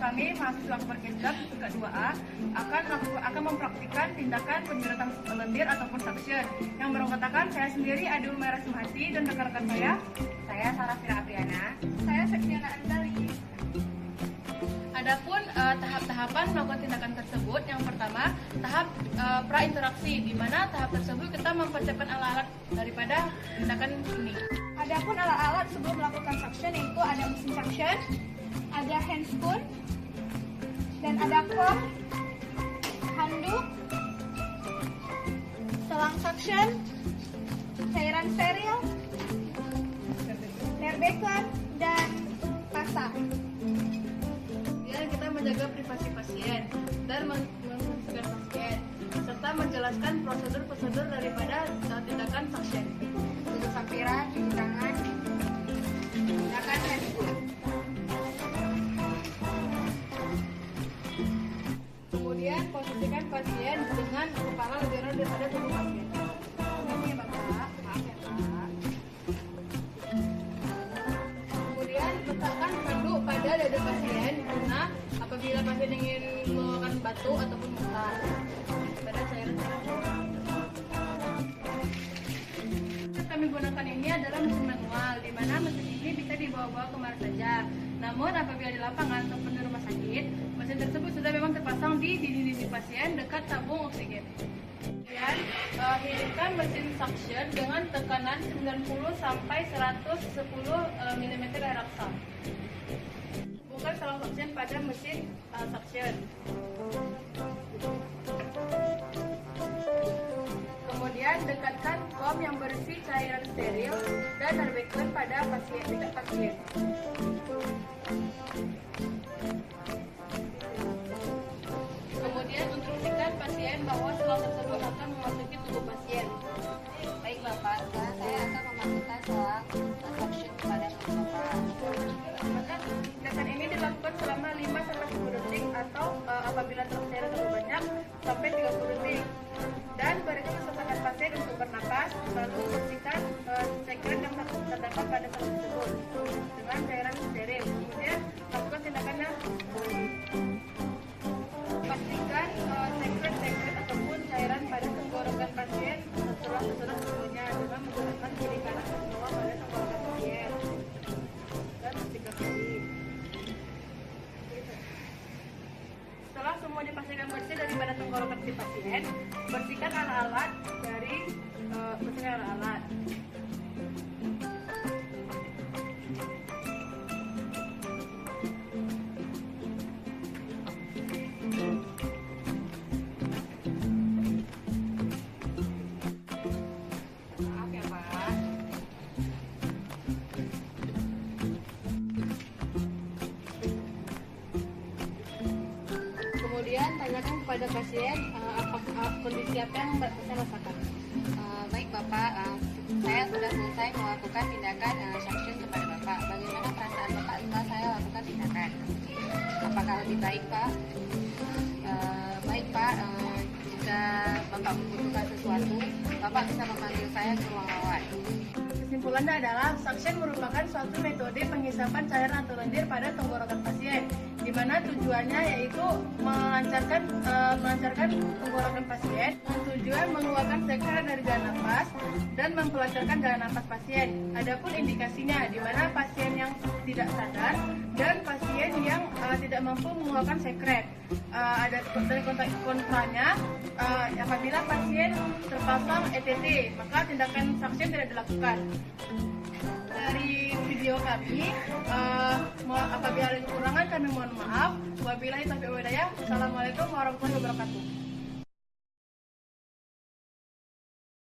kami mahasiswa Perkendap tingkat 2A akan mempraktikkan tindakan penjuratan lendir ataupun suction yang beranggotakan saya sendiri Adi Umaira Sumhati dan rekan-rekan saya Sarafira Apriana, saya Septiana Andali. Adapun tahap-tahapan melakukan tindakan tersebut, yang pertama tahap pra-interaksi, di mana tahap tersebut kita mempersiapkan alat-alat daripada tindakan ini. Adapun alat-alat sebelum melakukan suction yaitu ada mesin suction, ada hand spoon, dan ada comb, handuk, selang suction, cairan steril, nerbekan, dan pasta. Kemudian kita menjaga privasi pasien dan mencegah pasien, serta menjelaskan prosedur-prosedur daripada tindakan suction. Untuk sampiran, cuci tangan, gunakan hand spoon. Kemudian posisikan pasien dengan kepala lebih rendah daripada tubuh pasien. Ini ya Bapak, maaf ya Pak. Kemudian letakkan handuk pada dada pasien guna apabila pasien ingin mengeluarkan batu ataupun muntah pada cairan. Kami gunakan ini adalah mesin manual, di mana mesin ini bisa dibawa-bawa kemana saja. Namun apabila di lapangan ataupun di rumah sakit, mesin tersebut sudah memang terpasang di dinding pasien dekat tabung oksigen. Kemudian hidupkan mesin suction dengan tekanan 90 sampai 110 mm air raksa. Hubungkan selang suction pada mesin suction. Kemudian dekatkan comb yang berisi cairan steril dan nerbekan pada pasien. Kemudian instruksikan pasien bahwa selang tersebut akan memasuki tubuh pasien. Baik Bapak, sekarang saya akan memasukkan selang suction kepada mulut Bapak. Maka tindakan ini dilakukan selama 5-10 detik atau apabila terlalu banyak sampai 30 detik. Dan berikan kesempatan pasien untuk bernapas, lalu bersihkan cairan yang terdapat pada selang tersebut dengan cairan steril. Kemudian lakukan tindakannya. Pastikan sekret ataupun cairan pada tenggorokan pasien setelah sebelumnya dengan menggunakan kiri kanan ke bawah pada tenggorokan pasien dan 3 kali. Setelah semua dipastikan bersih daripada tenggorokan si pasien, bersihkan alat-alat dari alat-alat. Maaf ya Pak. Kemudian tanyakan kepada pasien apakah kondisi apa yang pasien rasakan. Baik Bapak, saya sudah selesai melakukan tindakan suction kepada Bapak. Bagaimana perasaan Bapak setelah saya lakukan tindakan? Apakah lebih baik Pak? Baik Pak, jika Bapak membutuhkan sesuatu, Bapak bisa memanggil saya ke ruang rawat. Kesimpulannya adalah suction merupakan suatu metode penghisapan cairan atau lendir pada tenggorokan pasien, di mana tujuannya yaitu melancarkan tenggorokan pasien dengan tujuan mengeluarkan sekret dari jalan nafas dan mempelancarkan jalan nafas pasien. Adapun indikasinya di mana pasien yang tidak sadar dan pasien yang tidak mampu mengeluarkan sekret. Ada dari kontranya apabila pasien terpasang ETT, maka tindakan suction tidak dilakukan. Dari video kami, apabila ada kekurangan kami mohon maaf. Wabillahi taufiq wal hidayah. Assalamualaikum warahmatullahi wabarakatuh.